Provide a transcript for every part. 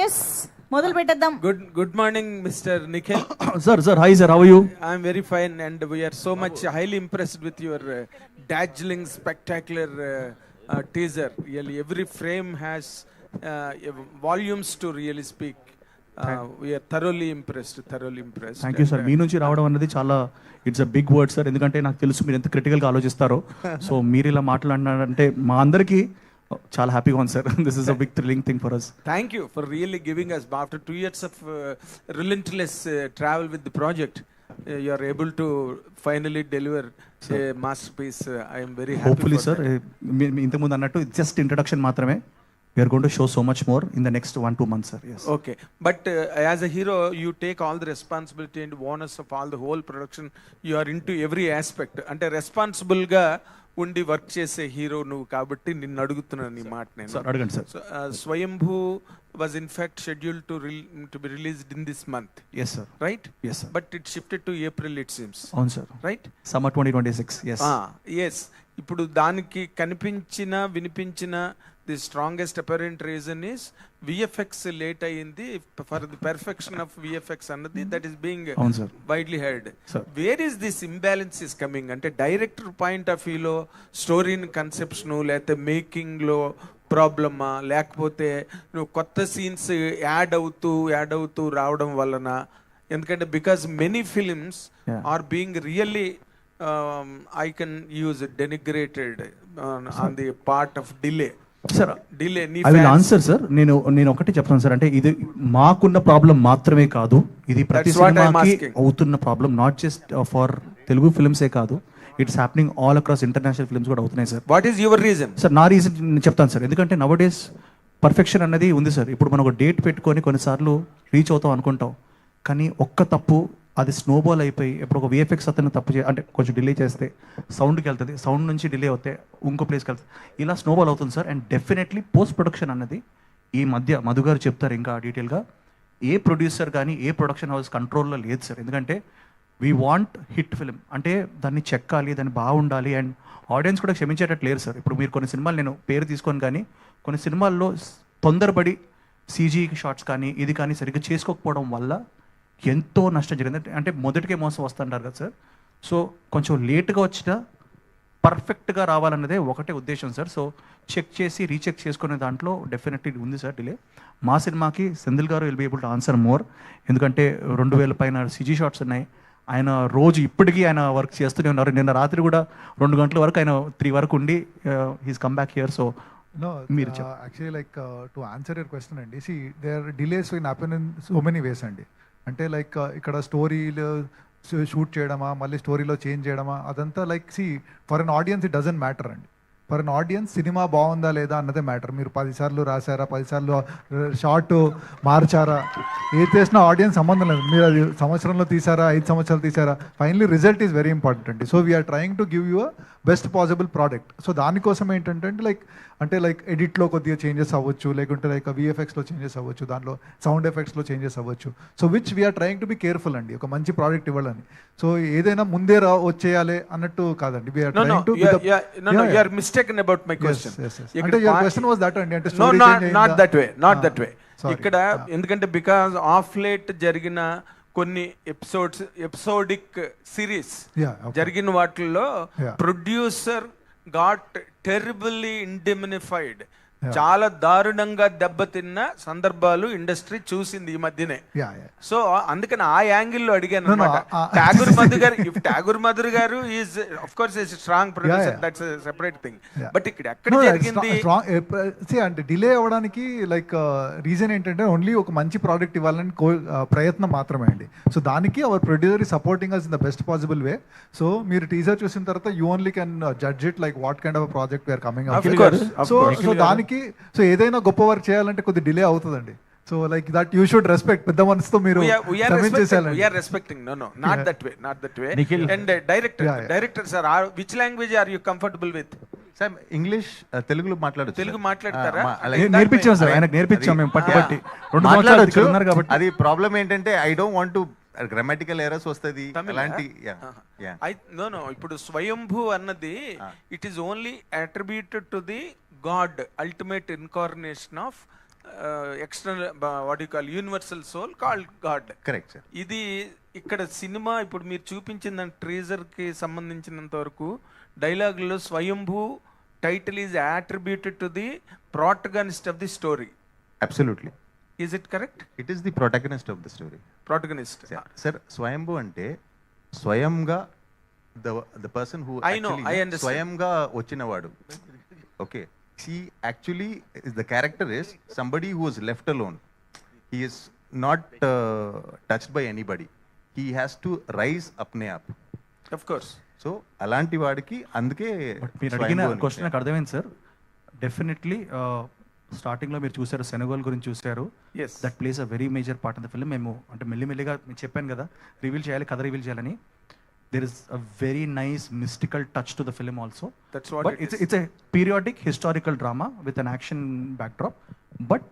Yes మొదలు పెట్టేద్దాం. Good morning, Mr. Nikhil. Sir, hi sir, how are you? I'm very fine, and we are so much highly impressed with your dazzling, spectacular teaser. Really, every frame has volumes to really speak. We are thoroughly impressed. Thank you sir. మీ నుంచి రావడం అనేది చాలా it's a big word sir, ఎందుకంటే నాకు తెలుసు మీరు ఎంత క్రిటికల్గా ఆలోచిస్తారో. So మీరు ఇలా మాట్లాడినారంటే మా అందరికీ చాలా హ్యాపీగా ఉంది sir. This is a big thrilling thing for us. Thank you for really giving us, after 2 years of relentless travel with the project, you are able to finally deliver a masterpiece. I am very happy. Hopefully for sir, ఇంతకుముందు అన్నట్టు just introduction మాత్రమే. We are going to show so much more in the next 1-2 months, sir. Yes. Okay, but as a hero, you take all the responsibility and onus of all the whole production. You are into every aspect. Ante responsible ga undi work chese hero nu kabatti ninnu adugutunanu ee మాట నేను. Sir, అడగండి sir. So, Swayambhu was in fact scheduled to be released in this month. Yes sir. Right? Yes sir. But it shifted to April, it seems. అవును sir. Right? Summer 2026. Yes. Yes. ఇప్పుడు దానికి కనిపించిన వినిపించిన the strongest apparent reason is VFX late అయ్యింది for the perfection of VFX అన్నది that is being widely heard. Where is this imbalance is coming? అంటే director point of వ్యూలో స్టోరీని కన్సెప్ట్స్ను లేకపోతే మేకింగ్లో ప్రాబ్లమా, లేకపోతే నువ్వు కొత్త సీన్స్ యాడ్ అవుతూ రావడం వలన? ఎందుకంటే because many films are being really I can use denigrated on the part of delay. Sir, I will answer sir. నేను ఒకటి చెప్తాను సార్, అంటే ఇది మాకున్న ప్రాబ్లం మాత్రమే కాదు, ఇది ప్రతి సినిమాకి అవుతున్న problem, not just for Telugu ఫిల్మ్సే కాదు, it's happening all across international films కూడా అవుతున్నాయి sir. What is your reason? Sir నా రీజన్ నేను చెప్తాను సార్, ఎందుకంటే నవ్ డేస్ పర్ఫెక్షన్ అన్నది ఉంది సార్. ఇప్పుడు మనం ఒక డేట్ పెట్టుకొని కొన్నిసార్లు రీచ్ అవుతాం అనుకుంటాం, కానీ ఒక్క తప్పు అది స్నోబాల్ అయిపోయి ఇప్పుడు ఒక విఎఫ్ఎక్స్ అతను తప్పు అంటే కొంచెం డిలే చేస్తే సౌండ్కి వెళ్తుంది, సౌండ్ నుంచి డిలే అవుతే ఇంకో ప్లేస్కి వెళ్తుంది, ఇలా స్నోబాల్ అవుతుంది sir. And definitely post production అన్నది ఈ మధ్య మధు గారు చెప్తారు ఇంకా డీటెయిల్గా, ఏ ప్రొడ్యూసర్ కానీ ఏ ప్రొడక్షన్ హౌస్ కంట్రోల్లో లేదు సార్. ఎందుకంటే వీ వాంట్ హిట్ ఫిలిం, అంటే దాన్ని చెక్కాలి, దాన్ని బాగుండాలి, అండ్ ఆడియన్స్ కూడా క్షమించేటట్టు లేరు సార్. ఇప్పుడు మీరు కొన్ని సినిమాలు నేను పేరు తీసుకొని కానీ కొన్ని సినిమాల్లో తొందరపడి సీజీ షాట్స్ కానీ ఇది కానీ సరిగ్గా చేసుకోకపోవడం వల్ల ఎంతో నష్టం జరిగింది. అంటే మొదటికే మోసం వస్తుంటారు కదా సార్. సో కొంచెం లేట్గా వచ్చినా పర్ఫెక్ట్గా రావాలన్నదే ఒకటే ఉద్దేశం సార్. సో చెక్ చేసి రీచెక్ చేసుకునే దాంట్లో డెఫినెట్లీ ఉంది సార్ డిలే. మా సినిమాకి సెంధిల్ గారు will be able to answer more, ఎందుకంటే 2000 పైన సిజీ షాట్స్ ఉన్నాయి. ఆయన రోజు ఇప్పటికీ ఆయన వర్క్ చేస్తూనే ఉన్నారు. నిన్న రాత్రి కూడా 2 గంటల వరకు ఆయన 3 వరకు ఉండి he's come back here. So మీరు actually like to answer your question అండి, see there delays will happen in so many ways అండి. అంటే లైక్ ఇక్కడ స్టోరీలు షూట్ చేయడమా, మళ్ళీ స్టోరీలో చేంజ్ చేయడమా, అదంతా like see for an audience it doesn't matter అండి. ఫర్ అన్ ఆడియన్స్ సినిమా బాగుందా లేదా అన్నదే మ్యాటర్. మీరు 10 సార్లు రాశారా, 10 సార్లు షార్ట్ మార్చారా, ఏది చేసినా ఆడియన్స్ సంబంధం లేదు. మీరు అది సంవత్సరంలో తీసారా, 5 సంవత్సరాలు తీసారా, finally result is very important అండి. So we're trying to give you a best possible product. So దానికోసం ఏంటంటే లైక్ ఎడిట్లో కొద్దిగా చేంజెస్ అవ్వచ్చు, లేకుంటే లైక్ విఎఫ్ఎక్స్లో చేంజెస్ అవ్వచ్చు, దాంట్లో సౌండ్ ఎఫెక్ట్స్లో చేంజెస్ అవ్వచ్చు. So which we're trying to be careful అండి, ఒక మంచి ప్రోడక్ట్ ఇవ్వాలని. సో ఏదైనా ముందే వచ్చేయాలి అన్నట్టు కాదండి. We're trying to you are mistaken about my question. అంటే your question was that అండి, అంటే not that way. ఇక్కడ ఎందుకంటే బికాజ్ ఆఫ్ లేట్ జరిగిన కొన్ని ఎపిసోడిక్ సిరీస్ జరిగిన వాటిల్లో ప్రొడ్యూసర్ గాట్ టెరిబుల్లీ ఇండెమ్నిఫైడ్, చాలా దారుణంగా దెబ్బతిన్న సందర్భాలు ఇండస్ట్రీ చూసింది ఈ మధ్యనే. సో అందుకని ఆ యాంగిల్లో అడిగాను అన్నమాట. ఠాగూర్ మధుర్ గారు is of course strong producer, that's separate thing. But ఇక్కడ ఎక్కడ జరిగింది అంటే డిలే అవ్వడానికి లైక్ రీజన్ ఏంటంటే ఓన్లీ ఒక మంచి ప్రోడక్ట్ ఇవ్వాలని ప్రయత్నం మాత్రమే అండి. సో దానికి our producer is supporting us in the best possible way. So మీరు టీజర్ చూసిన తర్వాత you only can judge it like what kind of project we're coming out. So దానికి సో ఏదైనా గొప్ప వర్క్ చేయాలంటే కొద్ది డిలే అవుతుందండి. So like that you should respect, పెద్ద మనసుతో మీరు not that way. And director sir, which language are you comfortable with? Sir English Telugu మాట్లాడతారా? నేర్పించాం సార్, ఆయనకు నేర్పించాం మేము పట్టి 2 మాట్లాడొచ్చు కాబట్టి. అది ప్రాబ్లం ఏంటంటే I don't want to grammatical errors వస్తుంది అలాంటి. నో ఇప్పుడు స్వయంభూ అన్నది it is only attributed to the God, ultimate incarnation of external what you call universal soul called God. Correct sir. ఇది ఇక్కడ సినిమా ఇప్పుడు మీరు చూపించిన ట్రీజర్ కి సంబంధించినంత వరకు డైలాగుల్లో స్వయంభూ title is attributed to the protagonist of the story. Absolutely. Is it correct? It is the protagonist of the story. Protagonist. Sir స్వయంభూ అంటే స్వయంగా the person who I know, I understand. స్వయంగా వచ్చినవాడు. Okay, he actually is the character is somebody who is left alone. He is not touched by anybody. He has to rise apne aap. Of course. So అలాంటి వాడికి అందుకే మీరు అడిగిన question నాకు అర్థమైంది sir. Definitely స్టార్టింగ్లో మీరు చూసారు సెనగోల్ గురించి చూసారు. Yes. That place a very major part of the film. మేము అంటే మెల్లిమెల్లిగా నేను చెప్పాను కదా రివీల్ చేయాలి, కథ రివీల్ చేయాలని. There is a very nice mystical touch to the film also. That's what but it is. It's a periodic historical drama with an action backdrop. But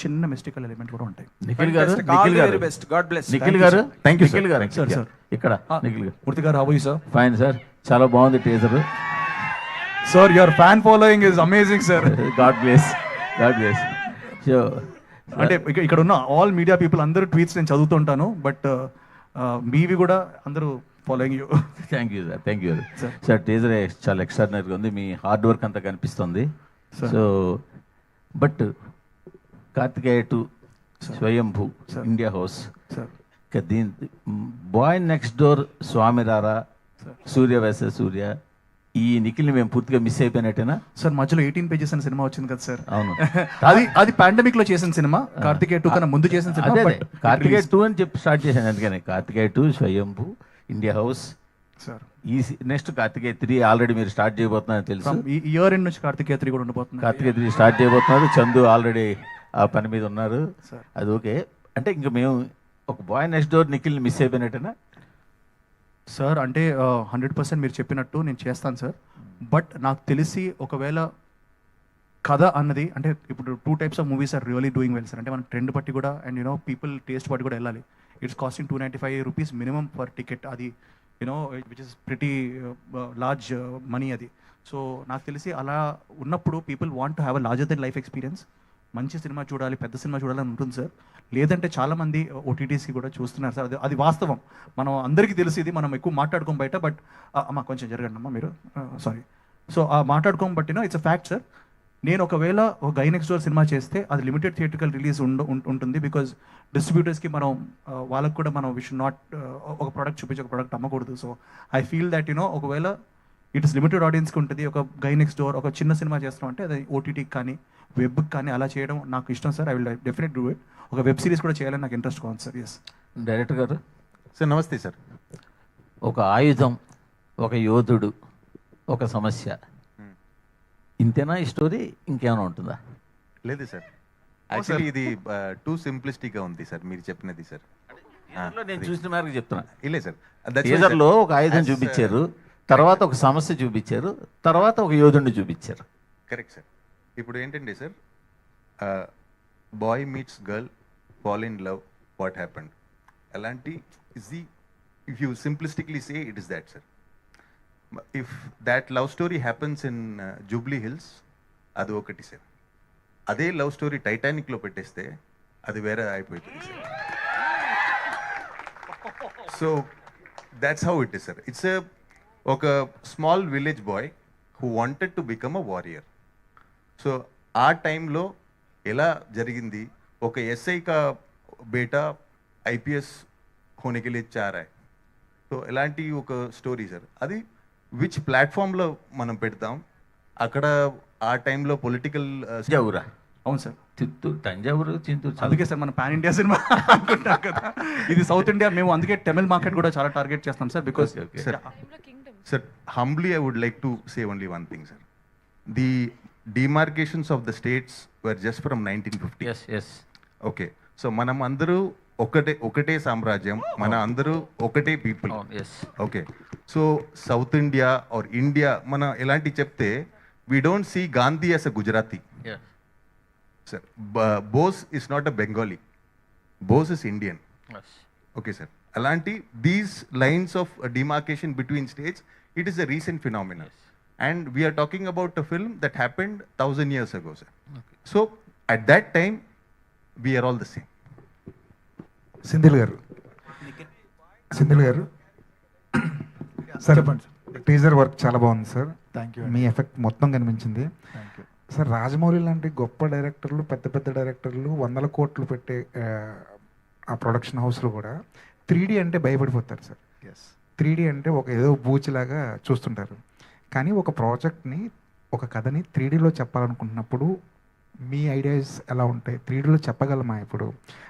చిన్న మిస్టికల్ ఎలిమెంట్ కూడా ఉంటాయి. నిఖిల్ గారు, Fantastic. All నిఖిల్ the గారు, very best. God bless. Nikhil గారు, Thank you, sir. Nikhil గారు, Sir, sir. ఇక్కడ Nikhil garu. Murthy garu, how you sir? Fine sir, చాలా బాగుంది teaser. Sir your fan following is amazing sir. God bless, God bless. So అంటే ఇక్కడ ఉన్న ఆల్ మీడియా పీపుల్ అందరూ ట్వీట్స్ నేను చదువుతుంటాను, బట్ మీవి కూడా అందరూ following you. Thank you sir, thank you Sir. Sir. Teaser చాలా ఎక్స్ట్రాడినరీగా ఉంది, మీ హార్డ్ వర్క్ అంతా కనిపిస్తుంది. Sir. So but Karthikeya to Swayambhu Sir. India house, sir దీని బాయ్ నెక్స్ట్ డోర్, స్వామి రారా, సూర్య వేస సూర్య, ఈ నిఖిల్ని మేము పూర్తిగా మిస్ అయిపోయినట్టేనా? సార్ మధ్యలో 18 పేజెస్ అని సినిమా వచ్చింది కదా సార్. అవును. అది పాండమిక్ లో చేసిన సినిమా, కార్తికేయ 2 కన్నా ముందు చేసిన సినిమా. అదే but కార్తికేయ released. 2 అని చెప్పి స్టార్ట్ చేశాను, అందుకని కార్తికేయ 2 స్వయంభూ ఇండియా హౌస్. సార్ ఈ నెక్స్ట్ కార్తికేయ 3 ఆల్రెడీ మీరు స్టార్ట్ చేయబోతున్నారని తెలుసు. From ఈ ఇయర్ ఎండ్ నుంచి కార్తికేయ 3 కూడా ఉండబోతుంది. కార్తికేయ 3 స్టార్ట్ చేయబోతున్నారు. చందు ఆల్రెడీ ఆ పని మీద ఉన్నారు. Sir. అది ఓకే. అంటే ఇంకా మేము ఒక బాయ్ నెక్స్ట్ డోర్ నిఖిల్ని మిస్ అయిపోయినట్టేనా? సార్ అంటే 100% మీరు చెప్పినట్టు నేను చేస్తాను సార్. బట్ నాకు తెలిసి ఒకవేళ కథ అన్నది అంటే ఇప్పుడు 2 types of movies are really doing well sir. అంటే మన ట్రెండ్ బట్టి కూడా అండ్ యూనో పీపుల్ టేస్ట్ బట్టి కూడా వెళ్ళాలి. It's costing 295 rupees minimum per ticket. అది you know which is pretty large money అది. సో నాకు తెలిసి అలా ఉన్నప్పుడు people want to have a larger than life experience. మంచి సినిమా చూడాలి, పెద్ద సినిమా చూడాలని ఉంటుంది సార్. లేదంటే చాలామంది ఓటీటీసీ కూడా చూస్తున్నారు సార్. అది వాస్తవం, మనం అందరికీ తెలిసి ఇది మనం ఎక్కువ మాట్లాడుకోం బయట. బట్ అమ్మా కొంచెం జరగండి అమ్మా మీరు, సారీ. సో ఆ మాట్లాడుకోం బట్టినా ఇట్స్ అ ఫ్యాక్ట్ సార్. నేను ఒకవేళ ఒక గై నెక్స్ట్ డోర్ సినిమా చేస్తే అది లిమిటెడ్ థియేట్రికల్ రిలీజ్ ఉంటుంది. బికాజ్ డిస్ట్రిబ్యూటర్స్కి మనం వాళ్ళకు కూడా మనం వి షుడ్ నాట్ ఒక ప్రోడక్ట్ చూపించి ఒక ప్రోడక్ట్ అమ్మకూడదు. So I feel that you know ఒకవేళ ఇట్ ఇస్ లిమిటెడ్ ఆడియన్స్కి ఉంటుంది. ఒక గై నెక్స్ట్ డోర్ ఒక చిన్న సినిమా చేస్తాం అంటే అది ఓటీటీకి కానీ వెబ్కి కానీ అలా చేయడం నాకు ఇష్టం sir. I will definite do it. ఒక వెబ్ సిరీస్ కూడా చేయాలని నాకు ఇంట్రెస్ట్ కావాలి సార్. ఎస్ డైరెక్టర్ గారు. సార్ నమస్తే సార్. ఒక ఆయుధం, ఒక యోధుడు, ఒక సమస్య, ఇంతేనా ఈ స్టోరీ? ఇంకేమైనా ఉంటుందా? లేదు సార్, యాక్చువల్లీ ఇది టూ సింప్లిస్టిక్గా ఉంది సార్ మీరు చెప్పినది సార్. నేను చూసిన మేరకు చెప్తున్నా. ఇలే సార్, టీజర్లో ఒక ఆయుధం చూపించారు, తర్వాత ఒక సమస్య చూపించారు, తర్వాత ఒక యోధుడిని చూపించారు. Correct sir. ఇప్పుడు ఏంటంటే sir, boy meets girl, fall in love, what happened అలాంటి is the, if you simplistically say it is that sir. If that love story happens in Jubilee Hills, అది ఒకటి సార్. అదే లవ్ స్టోరీ టైటానిక్లో పెట్టేస్తే అది వేరే అయిపోతుంది sir. So that's how it is sir. It's ఒక small village boy who wanted to become a warrior. So ఆ టైంలో ఎలా జరిగింది, ఒక ఎస్ఐ కా బేటా ఐపీఎస్ होने के लिए चाह रहा है. సో ఎలాంటి ఒక స్టోరీ సార్. అది విచ్ ప్లాట్ఫామ్లో మనం పెడతాం, అక్కడ ఆ టైంలో పొలిటికల్ తంజావూరా? అవును సార్. చిత్తూరు, తంజావూరు, చింతూరు. అందుకే సార్ మన పాన్ ఇండియా సినిమా అనుకుంటాం కదా, ఇది సౌత్ ఇండియా. మేము అందుకే తమిళ్ మార్కెట్ కూడా చాలా టార్గెట్ చేస్తాం sir. Because Sir, humbly I would like to say only one thing, sir. The demarcations of the states were just from 1950. Yes yes. Okay. So మనం అందరూ ఒకటే సామ్రాజ్యం, మన అందరూ ఒకటే people. Yes. Okay. So South India or India మన ఎలాంటి చెప్తే we don't see Gandhi as a Gujarati sir. Bose is not a Bengali, Bose is Indian. Okay sir. అలాంటి these lines of demarcation between states, it is a recent phenomena. And we're talking about a film that happened 1000 years ago, sir. So at that time we are all the same. Sindhil గారు sir teaser work చాలా బాగుంది sir. Thank you me effect మొత్తం కనిపించింది thank you. Sir. Rajamouli లాంటి గొప్ప డైరెక్టర్లు, పెద్ద పెద్ద డైరెక్టర్లు 100 కోట్లు పెట్టే ఆ ప్రొడక్షన్ హౌస్లో కూడా 3D అంటే భయపడిపోతారు సార్. ఎస్ 3D అంటే ఒక ఏదో బూచిలాగా చూస్తుంటారు. కానీ ఒక ప్రాజెక్ట్ని, ఒక కథని 3Dలో చెప్పాలనుకుంటున్నప్పుడు మీ ఐడియాస్ ఎలా ఉంటాయి? 3Dలో చెప్పగలమా ఇప్పుడు?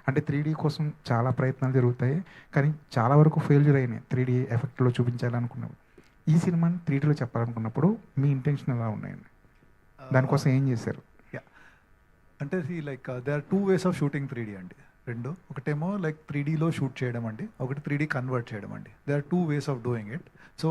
అంటే 3D కోసం చాలా ప్రయత్నాలు జరుగుతాయి, కానీ చాలా వరకు ఫెయిల్యూర్ అయినాయి 3D ఎఫెక్ట్లో చూపించాలనుకున్నప్పుడు. ఈ సినిమాని 3Dలో చెప్పాలనుకున్నప్పుడు మీ ఇంటెన్షన్ ఎలా ఉన్నాయండి? దానికోసం ఏం చేశారు? అంటే like they are 2 ways of shooting 3D అండి. రెండు, ఒకటేమో లైక్ 3Dలో షూట్ చేయడం అండి, ఒకటి 3D కన్వర్ట్ చేయడం అండి. They are 2 ways of doing it. So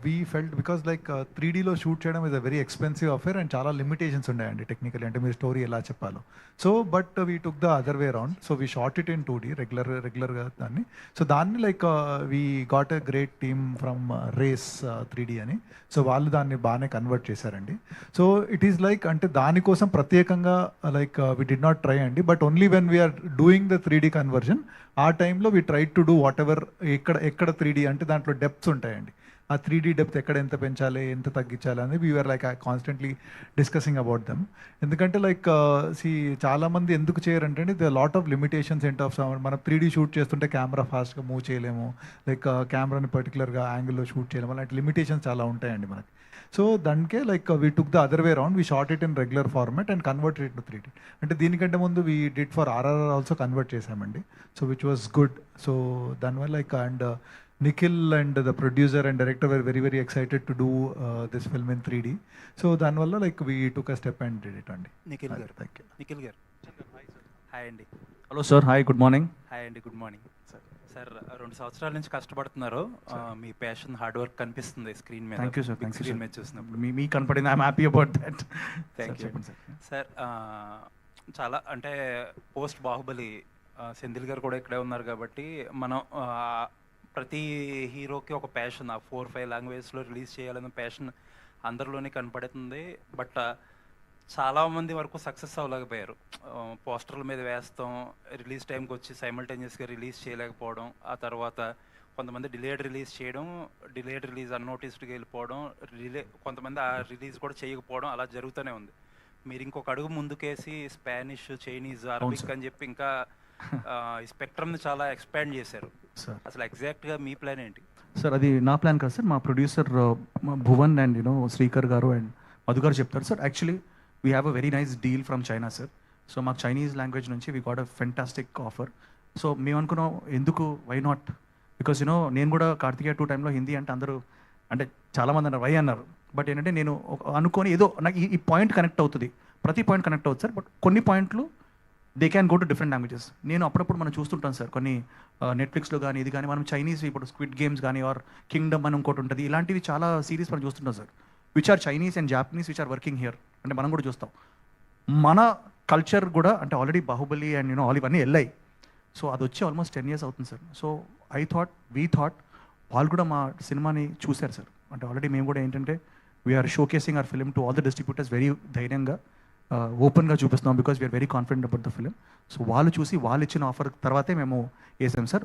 we felt because like 3Dలో షూట్ చేయడం is a very expensive affair and చాలా లిమిటేషన్స్ ఉన్నాయండి టెక్నికలీ, అంటే మీరు స్టోరీ ఎలా చెప్పాలో. So but we took the other way around. So we shot it in 2D రెగ్యులర్గా దాన్ని. సో దాన్ని like we got a great team from race 3D అని. సో వాళ్ళు దాన్ని బాగానే కన్వర్ట్ చేశారండి. సో ఇట్ ఈస్ లైక్ అంటే దానికోసం ప్రత్యేకంగా like we did not try అండి, but only when we're doing the 3D conversion ఆ టైంలో we try to do whatever. ఎక్కడ 3D అంటే దాంట్లో డెప్త్స్ ఉంటాయండి. ఆ 3D డెప్త్ ఎక్కడ ఎంత పెంచాలి, ఎంత తగ్గించాలి అనేది we're like constantly discussing about them. ఎందుకంటే లైక్ చాలామంది ఎందుకు చేయరంటే ద లాట్ ఆఫ్ లిమిటేషన్స్ ఏంటి ఆఫ్ మనం 3D షూట్ చేస్తుంటే కెమెరా ఫాస్ట్గా మూవ్ చేయలేము, లైక్ కెమెరాని పర్టికులర్గా యాంగిల్లో షూట్ చేయలేము, అలాంటి లిమిటేషన్స్ చాలా ఉంటాయండి మనకి. సో దానికే like we took the other way round, we shot it in regular format and convert it to 3D. అంటే దీనికంటే ముందు we did for RRR also convert చేసామండి. So which was good. So దానివల్ల like and Nikhil and the producer and director were very, very excited to do this film in 3D. So దానివల్ల like we took a step and did it అండి. నిఖిల్ గారు, thank you. Nikhil garu hi అండి. Hello sir, hi, good morning. Hi అండి, good morning sir. 2 సంవత్సరాల నుంచి కష్టపడుతున్నారు. మీ passion, hard work కనిపిస్తుంది screen మీద. Thank you sir, thank you screen sir. మీద చూసినప్పుడు మీ కనపడింది, I'm happy about that. Thank you sir. చాలా అంటే పోస్ట్ బాహుబలి సెంధిల్ గారు కూడా ఇక్కడే ఉన్నారు కాబట్టి మనం ప్రతి హీరోకి ఒక ప్యాషన్, ఆ 4-5 లాంగ్వేజ్లో రిలీజ్ చేయాలన్న ప్యాషన్ అందరిలోనే కనపడుతుంది. బట్ చాలామంది వరకు సక్సెస్ అవ్వలేకపోయారు. పోస్టర్ల మీద వేస్తాం, రిలీజ్ టైంకి వచ్చి సైమల్టేనియస్గా రిలీజ్ చేయలేకపోవడం, ఆ తర్వాత కొంతమంది డిలేడ్ రిలీజ్ చేయడం, డిలేడ్ రిలీజ్ అన్నోటిస్డ్గా వెళ్ళిపోవడం, కొంతమంది ఆ రిలీజ్ కూడా చేయకపోవడం, అలా జరుగుతూనే ఉంది. మీరు ఇంకొక అడుగు ముందుకేసి స్పానిష్, చైనీస్, అరబిక్ అని చెప్పి ఇంకా ఈ స్పెక్ట్రమ్ని చాలా ఎక్స్పాండ్ చేశారు సార్. అసలు ఎగ్జాక్ట్గా మీ ప్లాన్ ఏంటి? సార్ అది నా ప్లాన్ కాదు సార్, మా ప్రొడ్యూసర్ భువన్ అండ్ శ్రీకర్ గారు అండ్ మధు గారు చెప్తారు sir. Actually we have a very nice deal from China sir. So మాకు చైనీస్ లాంగ్వేజ్ నుంచి we got a fantastic offer. So మేము అనుకున్నాం ఎందుకు, వై నాట్, బికాస్ నేను కూడా కార్తికేయ 2 టైంలో హిందీ అంటే అందరూ అంటే చాలామంది అన్నారు వై అన్నారు. బట్ ఏంటంటే నేను అనుకొని ఏదో నాకు ఈ పాయింట్ కనెక్ట్ అవుతుంది, ప్రతి పాయింట్ కనెక్ట్ అవుతుంది సార్. బట్ కొన్ని పాయింట్లు they can go to different languages. నేను అప్పుడప్పుడు మనం చూస్తుంటాం సార్, కొన్ని నెట్ఫ్లిక్స్లో కానీ ఇది కానీ మనం చైనీస్, ఇప్పుడు స్క్విడ్ గేమ్స్ కానీ ఆర్ కింగ్డమ్ అని ఇంకోటి ఉంటుంది, ఇలాంటివి చాలా సిరీస్ మనం చూస్తుంటాం sir, which are Chinese and Japanese which are working here. అంటే మనం కూడా చూస్తాం మన కల్చర్ కూడా, అంటే ఆల్రెడీ బాహుబలి అండ్ ఆల్ ఇవన్నీ వెళ్ళాయి. సో అది వచ్చి ఆల్మోస్ట్ 10 years అవుతుంది సార్. సో వీ థాట్ వాళ్ళు కూడా మా సినిమాని చూశారు సార్. అంటే ఆల్రెడీ మేము కూడా ఏంటంటే we're showcasing our film to all the distributors very ధైర్యంగా ఓపెన్గా చూపిస్తున్నాం, because we're very confident about the film. So వాళ్ళు చూసి వాళ్ళు ఇచ్చిన ఆఫర్ తర్వాతే మేము వేసాం సార్.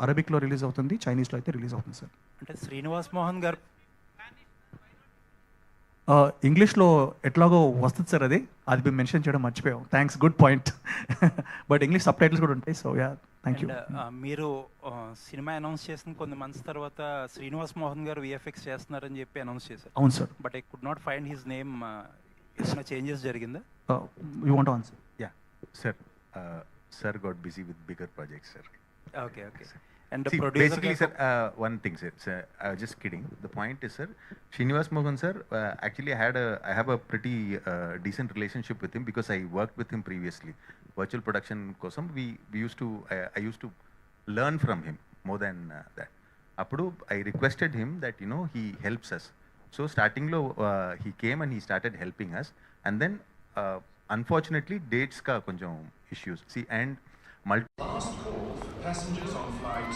అరబిక్లో రిలీజ్ అవుతుంది, చైనీస్లో అయితే రిలీజ్ అవుతుంది సార్. అంటే శ్రీనివాస్ మోహన్ గారు ఇంగ్లీష్లో ఎట్లాగో వస్తుంది సార్, అది మేము మెన్షన్ చేయడం మర్చిపోయాం. Thanks, good point. But English sub titles కూడా ఉంటాయి. So yeah, thank you. మీరు సినిమా అనౌన్స్ చేసిన కొన్ని మంత్స్ తర్వాత శ్రీనివాస్ మోహన్ గారు VFX చేస్తున్నారని చెప్పి అనౌన్స్ చేశారు. అవును sir. But I could not find his name. ఏమైనా చేంజెస్ జరిగిందా? You want answer? Yeah, sir. Sir got busy with bigger projects, sir. Okay. And See, producer basically, sir, one thing, sir, just kidding. The point is, sir, Srinivas Mohan, sir, actually I have a pretty decent relationship with him because I worked with him previously. Virtual production kosam, I used to learn from him more than that. Appudu, I requested him that, he helps us. So, starting lo, he came and he started helping us. And then, unfortunately, dates ka konjam issues. See, and passengers on flight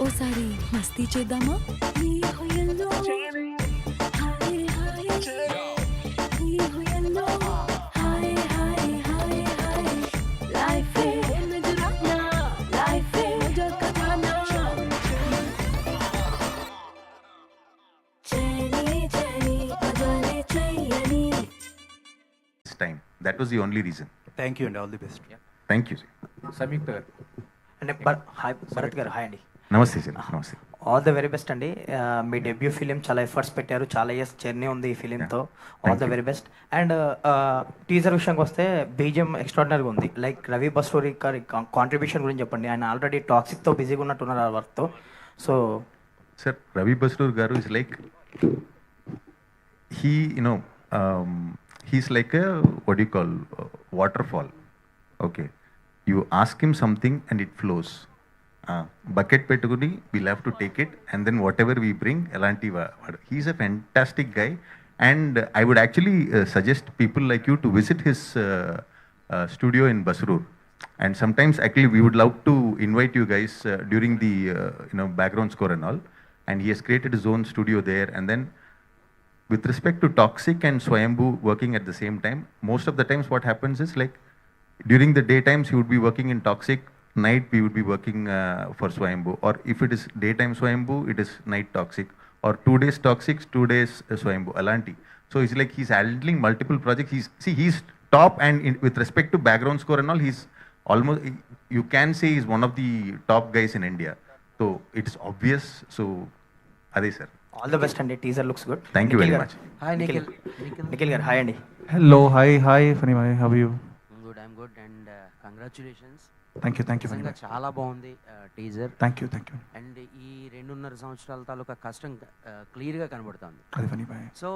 ఓసారి మస్తీ చేద్దామా నీ హొయల్లో hi his time. That was the only reason. Thank you అండి, all the best. Thank you, sir. Samyuktha garu అంటే hi Bharat గారు, hi అండి. నమస్తే సార్, నమస్తే. ఆల్ ద వెరీ బెస్ట్ అండి. మీ డెబ్యూ ఫిలిం చాలా ఎఫర్ట్స్ పెట్టారు, చాలా ఇయర్స్ జర్నీ ఉంది ఈ ఫిలింతో. All the very best. And teaser విషయానికి వస్తే బీజిఎం ఎక్స్ట్రాడినరీగా ఉంది. లైక్ రవి బస్టోరి గారి కాంట్రిబ్యూషన్ గురించి చెప్పండి. ఆయన ఆల్రెడీ టాక్సిక్తో బిజీగా ఉన్నట్టున్నారు ఆ వర్క్తో. So Sir, Ravi Basrur Garu is like, he's like a, what do you call, waterfall. Okay. You ask him something and it flows. Bucket pettukuni, we'll have to take it, and then whatever we bring, elanti he's a fantastic guy, and I would actually suggest people like you to visit his studio in Basrur. And sometimes actually we would love to invite you guys during the background score and all. And he has created his own studio there. And then with respect to Toxic and Swayambhu working at the same time, most of the times what happens is like during the daytimes he would be working in Toxic, night we would be working for Swayambhu, or if it is daytime Swayambhu, it is night Toxic, or 2 days Toxic, 2 days Swayambhu, Alanti. So it's like he's handling multiple projects. He's top, and with respect to background score and all, he's almost, you can say he's one of the top guys in India. So it's obvious. So Adi sir, all the best అండి. Teaser looks good. Thank you very much. Hi Nikhil. Nikhil garu hi అండి. Hello, hi Phani bhai, how you? Good, I'm good and congratulations. Thank you Phani నిజంగా భాయ్. చాలా బాగుంది teaser. Thank you. And ఈ 2.5 సంవత్సరాల తాలూకా కష్టం క్లియర్గా కనబడుతుంది. అది ఫనీ భాయ్. So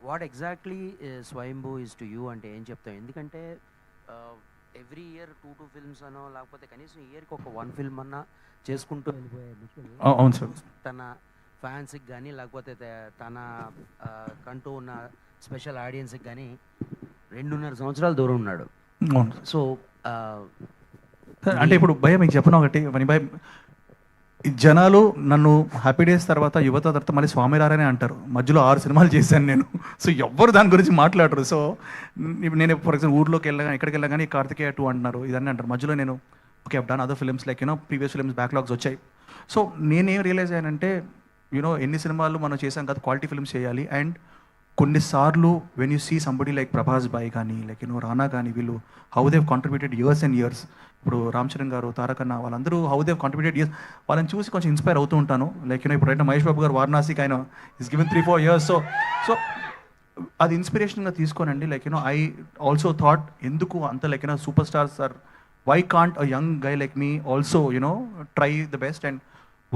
what exactly Swayambhu is to you అంటే ఏం చెప్తాం? ఎందుకంటే ఎవ్రీ ఇయర్ 2 ఫిల్మ్స్ అనో లేకపోతే కనీసం ఇయర్కి ఒక 1 ఫిల్మ్ అన్నా చేసుకుంటూ వెళ్ళిపోయే నిఖిల్ అవును సార్. తన ఫ్యాన్స్కి కానీ లేకపోతే తన కంటూ ఉన్న స్పెషల్ ఆడియన్స్కి కానీ 2.5 సంవత్సరాల దూరం ఉన్నాడు. అవును సో అంటే ఇప్పుడు భయ మీకు చెప్పను ఒకటి ఫనీ భాయ్, ఈ జనాలు నన్ను హ్యాపీ డేస్ తర్వాత యువత తర్వాత మళ్ళీ స్వామిరారనే అంటారు. మధ్యలో 6 సినిమాలు చేశాను నేను. సో ఎవ్వరు దాని గురించి మాట్లాడరు. సో ఇప్పుడు నేను ఫర్ ఎగ్జాంపుల్ ఊర్లోకి వెళ్ళగా ఎక్కడికి వెళ్ళగానే కార్తికేయ 2 అంటున్నారు, ఇదన్నీ అంటారు. మధ్యలో నేను okay up done other films like previous films backlogs వచ్చాయి. సో నేనేం రియలైజ్ అయ్యానంటే ఎన్ని సినిమాలు మనం చేసాం కదా, క్వాలిటీ ఫిల్మ్స్ చేయాలి. అండ్ కొన్నిసార్లు when you see somebody like Prabhas బాయ్ కానీ లైక్ రానా కానీ, వీళ్ళు how they've contributed years and years. ఇప్పుడు రామ్ చరణ్ గారు, తారకన్న, వాళ్ళందరూ హౌ దేవ్ కాంట్రిబ్యూటెడ్ ఇయర్స్. వాళ్ళని చూసి కొంచెం ఇన్స్పైర్ అవుతూ ఉంటాను. లైక్ ఇప్పుడు అయితే మహేష్ బాబు గారు వారణాసికి ఆయన ఇస్ గివెన్ 3-4 years. సో అది ఇన్స్పిరేషన్గా తీసుకోనండి. లైక్ ఐ ఆల్సో థాట్ ఎందుకు అంత like super stars are, why can't a young guy like me also try the best. And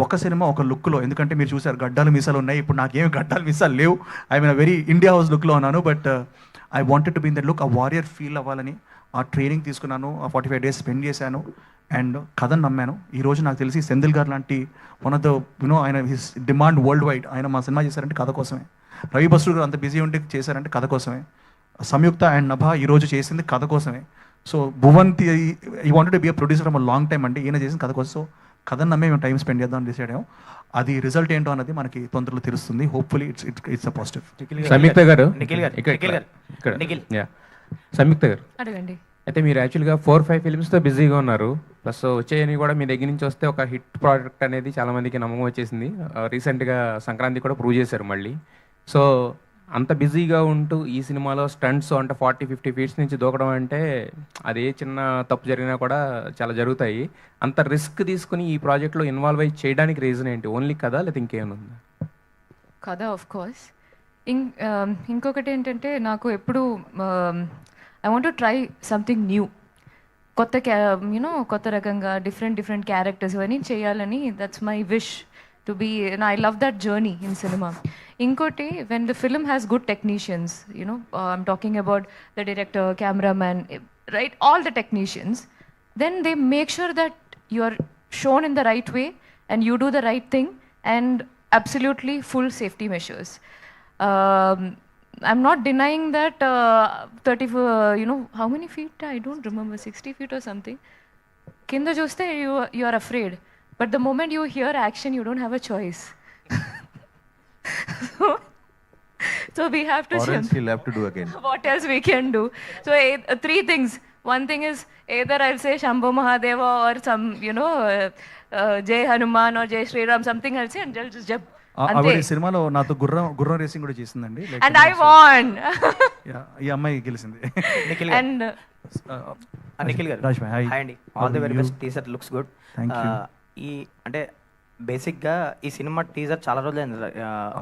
ఒక సినిమా ఒక లుక్లో, ఎందుకంటే మీరు చూసారు గడ్డాలు మీసాలు ఉన్నాయి, ఇప్పుడు నాకేమి గడ్డాలు మీసాలు లేవు. I mean very India house లుక్లో ఉన్నాను. But I wanted to be in that look, ఆ వారియర్ ఫీల్ అవ్వాలని ఆ ట్రైనింగ్ తీసుకున్నాను. ఆ 45 days స్పెండ్ చేశాను అండ్ కథను నమ్మాను. ఈరోజు నాకు తెలిసి సెంధిల్ గారు లాంటి వన్ ఆఫ్ ద ఆయన హిస్ డిమాండ్ వరల్డ్ వైడ్, ఆయన మా సినిమా చేశారంటే కథ కోసమే. రవి బస్రూర్ గారు అంత బిజీ ఉండి చేశారంటే కథ కోసమే. సంయుక్త అండ్ నభ ఈరోజు చేసింది కథ కోసమే. సో భువన్ ఈ wanted to be a producer for long time అంటే ఈయన చేసిన కథ కోసం. సో కథను నమ్మే మేము టైం స్పెండ్ చేద్దాం డిసైడ్ అయ్యాం. అది రిజల్ట్ ఏంటో అన్నది మనకి తొందరలో తెలుస్తుంది. Hopefully it's a positive. Samyuktha garu, Samyuktha గారు అడగండి. అయితే మీరు యాక్చువల్గా 4-5 ఫిల్మ్స్తో బిజీగా ఉన్నారు. ప్లస్ వచ్చేయని కూడా మీ దగ్గర నుంచి వస్తే ఒక హిట్ ప్రోడక్ట్ అనేది చాలా మందికి నమ్మకం వచ్చేసింది. రీసెంట్గా సంక్రాంతి కూడా ప్రూవ్ చేశారు మళ్ళీ. సో అంత బిజీగా ఉంటూ ఈ సినిమాలో స్టంట్స్ అంటే 40-50 feet నుంచి దూకడం అంటే అదే చిన్న తప్పు జరిగినా కూడా చాలా జరుగుతాయి. అంత రిస్క్ తీసుకుని ఈ ప్రాజెక్ట్లో ఇన్వాల్వ్ అయ్యి చేయడానికి రీజన్ ఏంటి? ఓన్లీ కదా లేదా ఇంకేమైనా ఉందా? కదా ఆఫ్ కోర్స్. ఇంకొకటి ఏంటంటే నాకు ఎప్పుడు I want to try something new, కొత్త రకంగా డిఫరెంట్ క్యారెక్టర్స్ ఇవన్నీ చేయాలని. That's my wish to be, I love that journey in cinema. ఇంకోటి, when the film has good technicians, I'm talking about the director, cameraman, right, all the technicians, then they make sure that you are shown in the right way and you do the right thing and absolutely full safety measures. I'm not denying that how many feet? I don't remember, 60 feet or something. Kinda chuste you are afraid, but the moment you hear action, you don't have a choice. So we have to. Or else he'll have to do again. What else we can do? So 3 things. One thing is either I'll say Shambho Mahadeva or some Jai Hanuman or Jai Sri Ram, something I'll say, and they'll just jump. ఆవిడ ఈ సినిమాలో నాతో గుర్రం racing కూడా చేసిందండి. Like, And I won. yeah, ఈ అమ్మాయి గెలిచింది. నిఖిల్ And నిఖిల్ గారు రాజ్ భాయ్, హాయ్ అండి. All the very best. Teaser looks good. Thank you. ఈ అంటే బేసిక్గా ఈ సినిమా టీజర్ చాలా రోజులు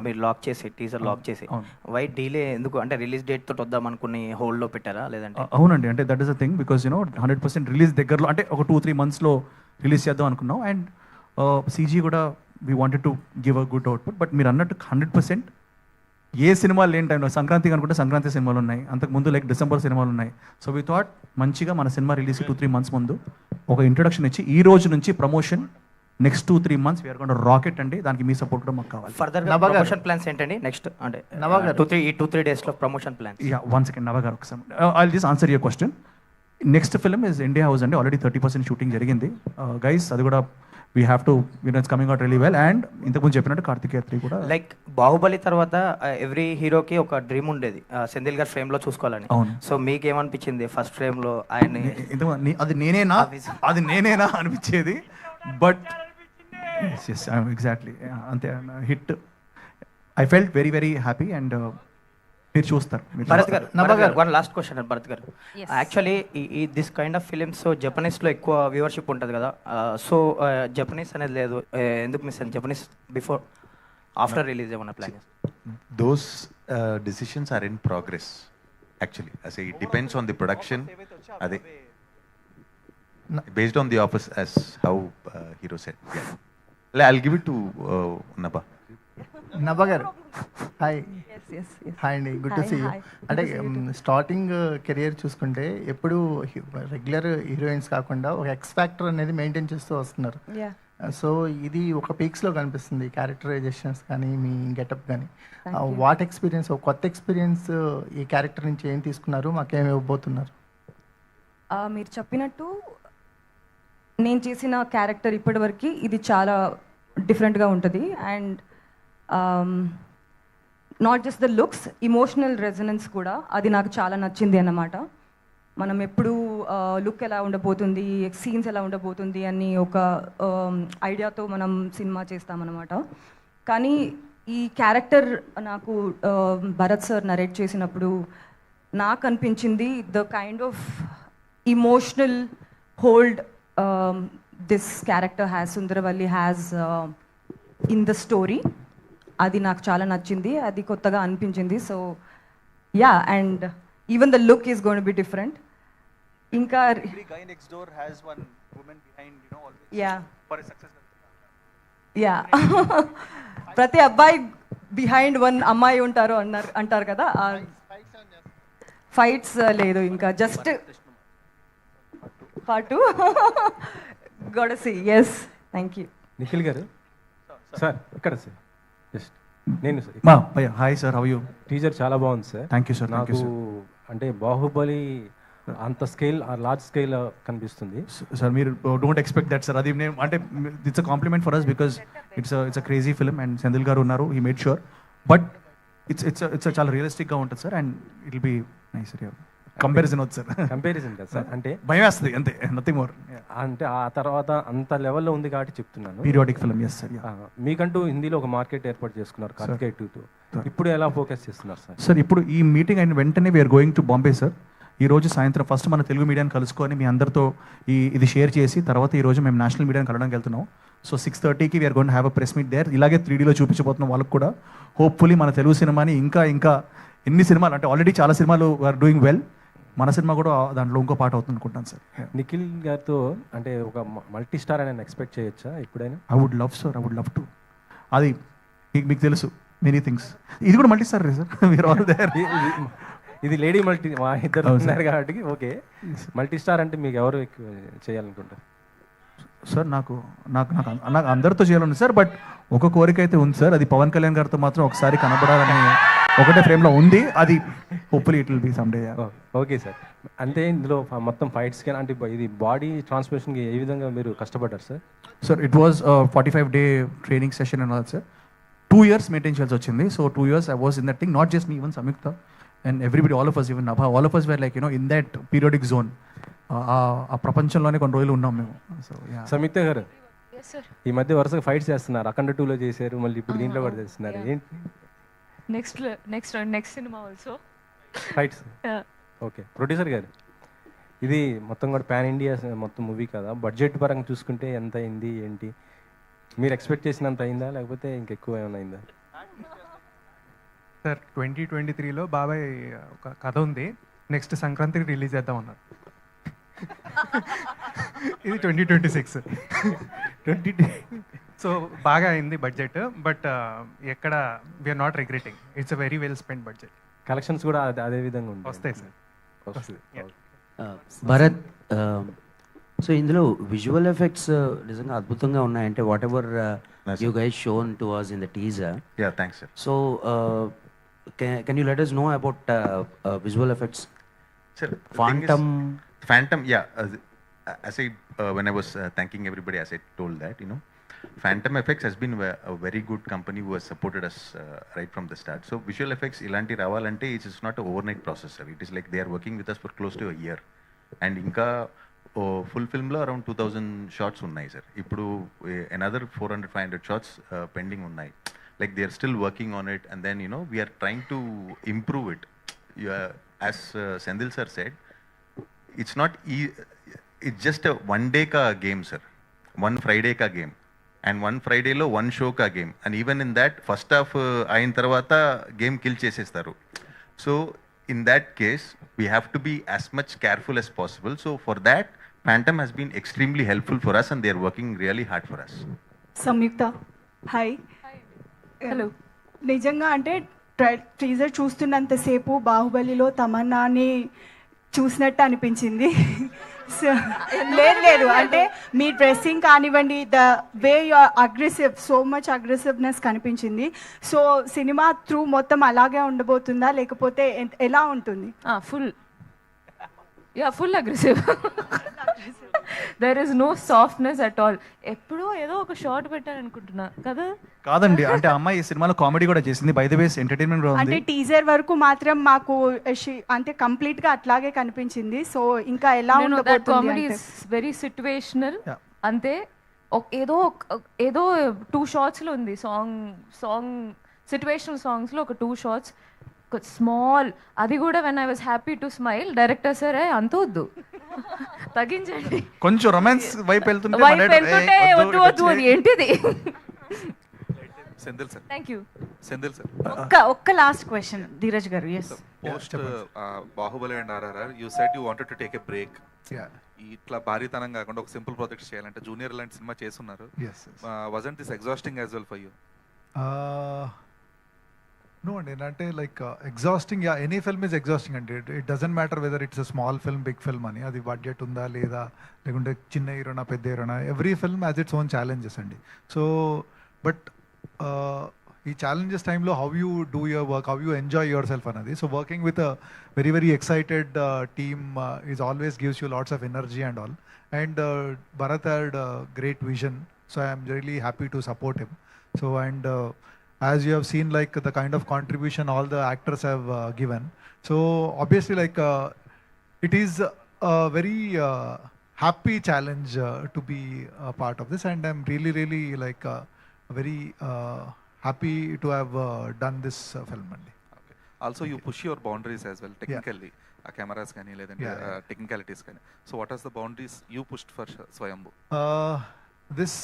మీరు లాక్ చేసి టీజర్ లాక్ చేసి వై డీలే ఎందుకు, అంటే రిలీజ్ డేట్ తోటి వద్దాం అనుకుని హోల్డ్లో పెట్టారా లేదంటే? అవునండి, అంటే that is a thing because 100% release దగ్గరలో, అంటే ఒక 2-3 monthsలో రిలీజ్ చేద్దాం అనుకున్నాం. అండ్ సీజీ కూడా we wanted to give a good output. But మీరు అన్నట్టు 100% ఏ సినిమాలు లేని టైంలో, సంక్రాంతికి అనుకుంటే సంక్రాంతి సినిమాలు ఉన్నాయి, అంతకుముందు లైక్ డిసెంబర్ సినిమాలు ఉన్నాయి. సో వీ థాట్ మంచిగా మన సినిమా రిలీజ్ 2-3 months ముందు ఒక ఇంట్రొడక్షన్ ఇచ్చి ఈ రోజు నుంచి promotion next 2-3 months we're going to rocket అండి. దానికి మీ సపోర్ట్ కూడా మాకు కావాలి. ఫర్దర్ ప్రమోషన్ ప్లాన్స్ ఏంటండి నెక్స్ట్? అంటే 2-3 డేస్లో ప్రమోషన్ ప్లాన్స్. యా, 1 second నవ గారు ఒకసారి I just answer your question. Next film is India house అండి. ఆల్రెడీ 30% షూటింగ్ జరిగింది గైస్. అది కూడా we have to it's coming out really well. And ఇంతకుముందు చెప్పినట్టు కార్తికేయ 3 కూడా లైక్ బాహుబలి తర్వాత ఎవ్రీ హీరోకి ఒక డ్రీమ్ ఉండేది సెంధిల్ గారు ఫ్రేమ్ లో చూసుకోవాలని. సో మీకు ఏమనిపించింది ఫస్ట్ ఫ్రేమ్ లో ఆయన్ని? అది నేనేనా అనిపించేది. బట్ ఎగ్జాక్ట్లీ అంతే, hit. I felt very very happy. And మీరు చూస్తారు. భరత్ గారు వన్ లాస్ట్ క్వశ్చన్. భరత్ గారు, యాక్చువల్లీ ఈ దిస్ కైండ్ ఆఫ్ ఫిలిమ్స్ జపనీస్లో ఎక్కువ వ్యూవర్షిప్ ఉంటుంది కదా, సో జపనీస్ అనేది లేదు, ఎందుకు మిస్ అయింది జపనీస్ బిఫోర్ ఆఫ్టర్ రిలీజ్ ఏమన్నా plan? Those decisions are in progress actually. I say it depends on the production. Ade based on the office, as how hero said. Yeah, I'll give it to Nabha. Nabha గారు hi. Hi అండి, good to see you. అంటే starting career చూసుకుంటే ఎప్పుడు regular heroines కాకుండా ఒక X factor అనేది maintain చేస్తూ వస్తున్నారు. సో ఇది ఒక పీక్స్లో కనిపిస్తుంది, క్యారెక్టరైజేషన్స్ కానీ మీ గెటప్ కానీ. వాట్ ఎక్స్పీరియన్స్, ఒక కొత్త ఎక్స్పీరియన్స్ ఈ క్యారెక్టర్ నుంచి ఏం తీసుకున్నారు, మాకేమి ఇవ్వబోతున్నారు? మీరు చెప్పినట్టు నేను చేసిన క్యారెక్టర్ ఇప్పటివరకు ఇది చాలా డిఫరెంట్గా ఉంటుంది. And not just the looks, emotional resonance కూడా అది నాకు చాలా నచ్చింది అన్నమాట. మనం ఎప్పుడు లుక్ ఎలా ఉండబోతుంది, సీన్స్ ఎలా ఉండబోతుంది అని ఒక ఐడియాతో మనం సినిమా చేస్తామన్నమాట. కానీ ఈ క్యారెక్టర్ నాకు భరత్ సార్ నరేట్ చేసినప్పుడు నాకు అనిపించింది the kind of emotional hold this character has, Sundaravalli has in the story. అది నాకు చాలా నచ్చింది, అది కొత్తగా అనిపించింది. So yeah, and even the look is going to be different. ఇంకా యా ప్రతి అబ్బాయి బిహైండ్ వన్ అమ్మాయి ఉంటారు అంటారు కదా. ఫైట్స్ లేదు, ఇంకా just part 2 got to see. Yes, thank you. Nikhil garu sir ఇక్కడ సార్ జస్ట్ నేను hi sir, how you? Teaser చాలా బాగుంది సార్. Thank you sir. నాకు అంటే బాహుబలి అంత స్కేల్, లార్జ్ స్కేల్ కనిపిస్తుంది సార్. మీరు డోంట్ ఎక్స్పెక్ట్ దట్ సార్. అది నేను అంటే it's a compliment for us because it's a crazy film and Senthil garu ఉన్నారు, he made sure. But it's చాలా రియలిస్టిక్గా ఉంటుంది sir. And it will be nice. Comparison వద్దు సార్. కంపారిజన్ కదా సార్, అంటే భయం వేస్తుంది అంతే, నథింగ్ మోర్. అంటే ఆ తర్వాత అంత లెవెల్లో ఉంది కాబట్టి చెప్తున్నాను. Periodic film. Yes sir. మీకంటూ హిందీలో ఒక మార్కెట్ ఏర్పాటు చేసుకున్నారు కార్తికేయ 2తో. ఇప్పుడు ఎలా ఫోకస్ చేస్తున్నారు సార్? సార్ ఇప్పుడు ఈ మీటింగ్ అయిన వెంటనే we're going to Bombay sir. ఈ రోజు సాయంత్రం ఫస్ట్ మన తెలుగు మీడియాని కలుసుకొని మీ అందరితో ఇది షేర్ చేసి తర్వాత ఈ రోజు మేము నేషనల్ మీడియాని కలవడానికి వెళ్తున్నాం. సో 6:30కి we're going to have a press meet there. ఇలాగే 3Dలో చూపించబోతున్నాం వాళ్ళకి కూడా. హోప్ఫుల్లీ మన తెలుగు సినిమాని ఇంకా ఎన్ని సినిమాలు, అంటే ఆల్రెడీ చాలా సినిమాలు ఆర్ డూయింగ్ వెల్, మన సినిమా కూడా దాంట్లో ఇంకో పాట అవుతుంది అనుకుంటాను సార్. నిఖిల్ గారితో అంటే ఒక మల్టీ స్టార్ అని ఎక్స్పెక్ట్ చేయొచ్చా ఎప్పుడైనా? I would love sir, I would love to. అది మీకు తెలుసు మెనీ థింగ్స్. ఇది కూడా multi star sir. We're all there. ఇది లేడీ మల్టీ, మా ఇద్దరు ఉన్నారు కాబట్టి ఓకే. మల్టీ స్టార్ అంటే మీకు ఎవరు చేయాలనుకుంటారు సార్? నాకు అందరితో చేయాలని సార్. బట్ ఒక కోరిక అయితే ఉంది సార్, అది పవన్ కళ్యాణ్ గారితో మాత్రం ఒకసారి కనబడాలని ఒకటే ఫ్రేమ్లో ఉంది. అది hopefully it will be some day. Okay sir. అంటే ఇందులో మొత్తం ఫైట్స్ కానీ అంటే ఇది బాడీ ట్రాన్స్ఫర్మేషన్కి ఏ విధంగా మీరు కష్టపడ్డారు sir? Sir it was 45-day training session and all sir. 2 years maintain చేయాల్సి వచ్చింది. So 2 years I was in that thing, not just me, even Samyuktha and everybody, all of us, even Nabha, all of us were like in that periodic zone. ఆ ప్రపంచంలోనే కొన్ని రోజులు ఉన్నాం మేము. So సంయుక్త గారు ఈ మధ్య వరుసగా ఫైట్స్ చేస్తున్నారు. అఖండ 2లో చేశారు, మళ్ళీ ఇప్పుడు దీంట్లో కూడా చేస్తున్నారు. ఏంటి next cinema also fights? Okay. Producer గారు, ఇది మొత్తం కూడా పాన్ ఇండియా మొత్తం మూవీ కదా, బడ్జెట్ పరంగా చూసుకుంటే ఎంత అయింది ఏంటి? మీరు ఎక్స్పెక్ట్ చేసినంత అయిందా లేకపోతే ఇంకెక్కువ ఏమైనా అయిందా? సార్ 2023లో బాబాయ్ ఒక కథ ఉంది, నెక్స్ట్ సంక్రాంతికి రిలీజ్ చేద్దాం అన్నారు. ఇది 2026. సో బాగా అయింది బడ్జెట్, బట్ ఎక్కడ we're not regretting. It's a very well spend budget. Collections కూడా అదే విధంగా ఉంటాయి. వస్తాయి సార్. భరత్, సో ఇందులో విజువల్ ఎఫెక్ట్స్ నిజంగా అద్భుతంగా ఉన్నాయంటే whatever you guys shown to us in the teaser. Yeah, thanks sir. So can you let us know about visual effects? Sir, Phantom, yeah, as I when I was thanking everybody, as I told that, you know, Phantom Effects has been a very good company who has supported us right from the start. So visual effects ilanti ravalante, it is not an overnight process sir. It is like they are working with us for close to a year, and inka full film lo around 2000 shots unnai sir. Ippudu another 400-500 shots pending unnai. Like they are still working on it, and then you know we are trying to improve it. As Sendil sir said, it's not it's just a one day ka game sir, one Friday ka game, and one Friday lo one show ka game, and even in that first half ayin tarvata game kill chesestaru. So in that case we have to be as much careful as possible. So for that Phantom has been extremely helpful for us, and they are working really hard for us. Samyuktha, hi. Hello. నిజంగా అంటే teaser చూస్తున్నంతసేపు బాహుబలిలో తమన్నాని చూసినట్టు అనిపించింది. లేదు అంటే మీ dressing కానివ్వండి, the way you aggressive, so much aggressiveness కనిపించింది. సో సినిమా త్రూ మొత్తం అలాగే ఉండబోతుందా లేకపోతే ఎలా ఉంటుంది? Full aggressive. There is no softness at all. ఎప్పుడో ఏదో ఒక షార్ట్ పెట్టారనుకుంటున్నా కదా. కాదండి, అంటే అమ్మాయి ఈ సినిమాలో కామెడీ కూడా చేసింది. బై ద వే ఎంటర్టైన్మెంట్ కూడా అంటే ఉంది. టీజర్ వరకు మాత్రం మాకు అంటే కంప్లీట్ గా అట్లాగే కనిపించింది. సో ఇంకా ఎలా ఉండబోతుంది? కామెడీ ఇస్ వెరీ సిట్యుయేషనల్ అంతే. ఏదో 2 shots లో ఉంది సాంగ్ సిట్యుయేషనల్ సాంగ్స్ లో ఒక 2 shots స్మాల్. అది కూడా when I was happy to smile, director సరే అంత వద్దు తగ్గించండి, కొంచెం రొమాన్స్ వైపు వెళ్తుంటే వద్దు అది ఏంటిది. Senthil sir, thank you. Senthil sir, ఒక్క last question Dheeraj garu. Yes, post Baahubali and RRR you said you wanted to take a break. ఇట్లా భారీతనం కాకుండా ఒక సింపుల్ ప్రాజెక్ట్ చేయాలంటే జూనియర్ లాంటి సినిమా చేస్తున్నారు. Wasn't this exhausting as well for you? No, and అంటే like exhausting, yeah, any film is exhausting అండి. It doesn't matter whether it's a small film, big film అని, అది బడ్జెట్ ఉందా లేదా, లేకుంటే చిన్న హీరోనా పెద్ద హీరోనా, every film has its own challenges అండి. సో బట్ ఈ ఛాలెంజెస్ టైంలో how you do your work, how you enjoy your self. So working with a very very excited team is always gives you lots of energy and all. And Bharat had great vision, so I'm really happy to support him. So and as you have seen, like the kind of contribution all the actors have given, so obviously like it is a very happy challenge to be a part of this, and I'm really like very happy to have done this film. Okay. Also you push your boundaries as well technically, cameras kani ledante technicalities kani. So what are the boundaries you pushed for Swayambhu? This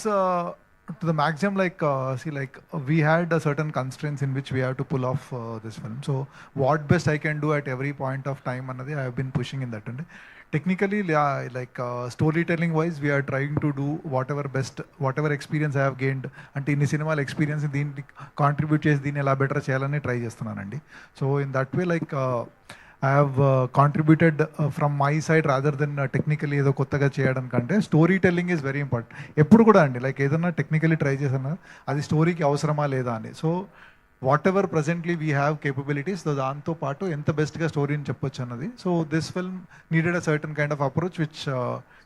to the maximum, like see, like we had a certain constraints in which we have to pull off this film. So what best I can do at every point of time another I have been pushing in that. And technically, like storytelling wise, we are trying to do whatever best, whatever experience I have gained and in cinema experience దీన్ని contribute చేసి దీన్ని ఎలా better చేయాలని try చేస్తున్నానండి. So in that way, like I have contributed from my side rather than technically ఏదో కొత్తగా చేయడం కంటే story telling is very important. ఎప్పుడు కూడా అండి, లైక్ ఏదన్నా టెక్నికలీ ట్రై చేసినా అది స్టోరీకి అవసరమా లేదా అని. So whatever presently we have capabilities, దాంతో పాటు ఎంత బెస్ట్గా స్టోరీని చెప్పొచ్చు అన్నది. So this film needed a certain kind of approach which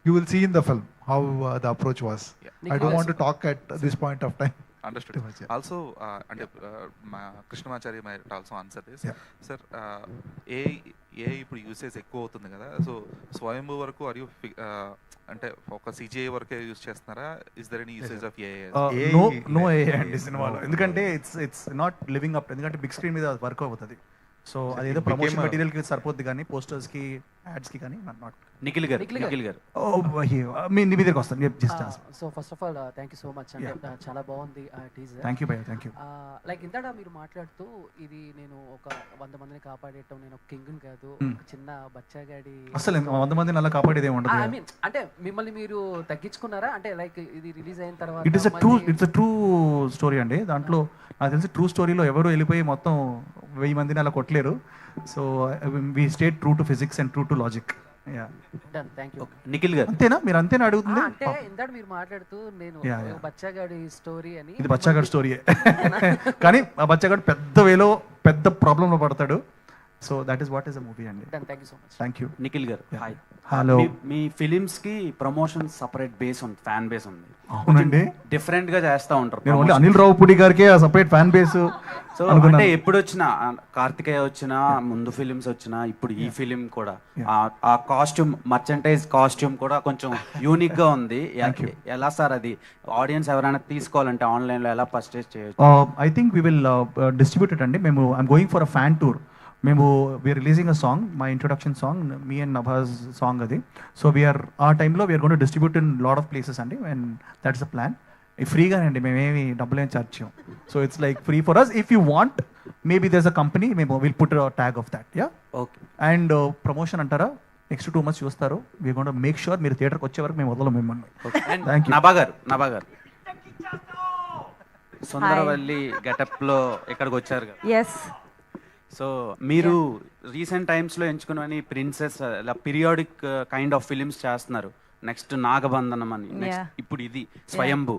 you will see in the film how the approach was. I don't want to talk at this point of time. Understood. Also, and Krishnamacharya might also answer this. Sir, AI ఇప్పుడు usage ఎక్కువ అవుతుంది కదా, so స్వయంభూ వరకు are you అంటే ఒక CGI వరకే use చేస్తున్నారా? Is there any usage of AI? No ఏ అండి సినిమాలో, ఎందుకంటే ఇట్స్ నాట్ లివింగ్ అప్, ఎందుకంటే బిగ్ స్క్రీన్ మీద వర్క్ అవుతుంది. సో అదేదో ప్రమోషన్ మెటీరియల్ కి సరిపోద్ది కానీ పోస్టర్స్ కి యాడ్స్ కి కానీ నాట్. నిఖిల్ గారు మీ దగ్గరికి వస్తాను just. So first of all thank you so much అంటే చాలా బాగుంది టీజర్. థ్యాంక్ యూ భయ్యా, థ్యాంక్ యూ. లైక్ ఇందాక మీరు మాట్లాడుతూ ఇది నేను ఒక 100 మందిని కాపాడేయటం, నేను ఒక కింగ్ కాదు, ఒక చిన్న బచ్చాగాడి అసలు 100 మందిని అలా కాపాడేది ఉండదు. ఐ మీన్ అంటే మిమ్మల్ని మీరు తగ్గించుకున్నారా అంటే లైక్ ఇది రిలీజ్ అయిన తర్వాత? ఇట్స్ అ ట్రూ స్టోరీ అండి. దాంట్లో నాకు తెలిసి ట్రూ స్టోరీలో ఎవరు వెళ్ళిపోయి మొత్తం 1000 మందిని అలా కొట్టలేరు. So we state true to physics and true to logic. Nikhil garu అంతేనా? మీరు అంతేనా అడుగుతుంది? అంటే ఇందాక మీరు మాట్లాడుతూ నేను బచ్చాగాడి స్టోరీ అని, ఇది బచ్చాగాడి స్టోరీయే కానీ ఆ బచ్చాగాడు పెద్ద వేలో పెద్ద ప్రాబ్లంలో పడతాడు. So that is what is a movie అండి. Thank you so much. Thank you. Nikhil garu hi. Hello. మీ ఫిలిమ్స్ కి ప్రమోషన్ సపరేట్ బేస్ ఉంది, ఫ్యాన్ బేస్ ఉంది. అవునండి, డిఫరెంట్ గా చేస్తా ఉంటారు. నేను ఓన్లీ అనిల్ రావుపూడి గారికి ఆ సపరేట్ ఫ్యాన్ బేస్. సో అంటే ఎప్పుడు వచ్చినా కార్తికేయ వచ్చినా, ముందు ఫిలిమ్స్ వచ్చినా, ఇప్పుడు ఈ ఫిలిం కూడా ఆ కాస్ట్యూమ్, మర్చెంటైజ్ కాస్ట్యూమ్ కూడా కొంచెం యూనిక్ గా ఉంది. ఎలా సార్ అది ఆడియన్స్ ఎవరైనా తీసుకోవాలంటే ఆన్లైన్ లో ఎలా పర్చేస్ చేయొచ్చు? I think we will distribute it అండి. మేము I'm going for a fan tour. మేము we're releasing a song, my introduction song, me and Nabha's song అది. సో వీఆర్ ఆ టైంలో we're gonna distribute in lot of places అండి, and that's the plan. ఫ్రీగానే అండి, మేమేమి డబ్బులు ఏం చార్జ్ చేయం. So it's like free for us. If you want maybe there's a company, మేము will put tag of that. Yeah okay. And promotion అంటారా, next 2 months చూస్తారు. We gonna to make sure మీరు థియేటర్కి వచ్చే వరకు మేము వదలం మిమ్మల్ని. Thank you. నభా గారు సుందరవల్లి గెటప్ లో ఇక్కడికి వచ్చారు కదా. ఎస్. సో మీరు రీసెంట్ టైమ్స్లో ఎంచుకున్నవని ప్రిన్సెస్ ఇలా పీరియాడిక్ కైండ్ ఆఫ్ ఫిలిమ్స్ చేస్తున్నారు. నెక్స్ట్ నాగబంధనం అని, నెక్స్ట్ ఇప్పుడు ఇది స్వయంభూ.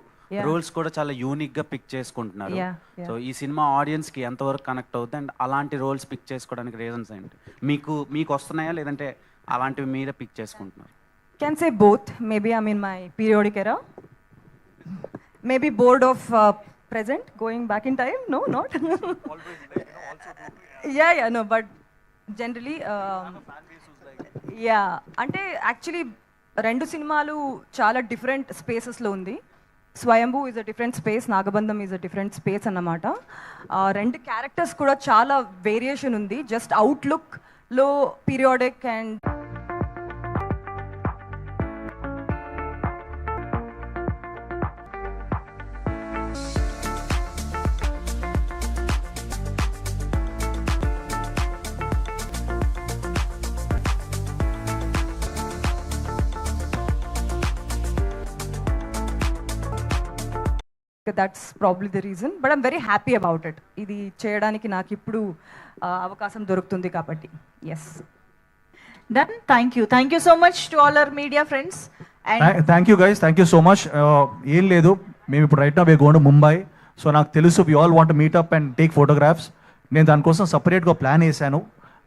రోల్స్ కూడా చాలా యూనిక్ గా పిక్ చేసుకుంటున్నారు. సో ఈ సినిమా ఆడియన్స్ కి ఎంతవరకు కనెక్ట్ అవుతుంది అండ్ అలాంటి రోల్స్ పిక్ చేసుకోవడానికి రీజన్స్ ఏంటి? మీకు వస్తున్నాయా లేదంటే అలాంటివి మీరే పిక్ చేసుకుంటున్నారు? Can say both. Maybe I'm in my periodic era. Maybe bored of present, going back in time. No, not. Yeah, no, but generally, yeah. అంటే యాక్చువల్లీ 2 సినిమాలు చాలా డిఫరెంట్ స్పేసెస్లో ఉంది. Swayambhu is a different space, Nagabandham is a different space అన్నమాట. 2 characters కూడా చాలా variation ఉంది. Just అవుట్లుక్లో periodic and that's probably the reason, but I'm very happy about it. ఇది చేయడానికి నాకు ఇప్పుడు అవకాశం దొరుకుతుంది కాబట్టి. Yes, done. Thank you so much to all our media friends. Thank you guys, thank you so much. ఏం లేదు, మేము ఇప్పుడు right now we going to Mumbai. So నాకు తెలుసు we all want meet up and take photographs. నేను దానికోసం సపరేట్గా plan వేసాను.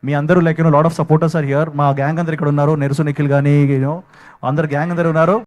మీ అందరూ like lot of supporters are here. మా గ్యాంగ్ అందరు ఇక్కడ ఉన్నారు, నెరుసు నిఖిల్ కానీ అందరు గ్యాంగ్ అందరు ఉన్నారు.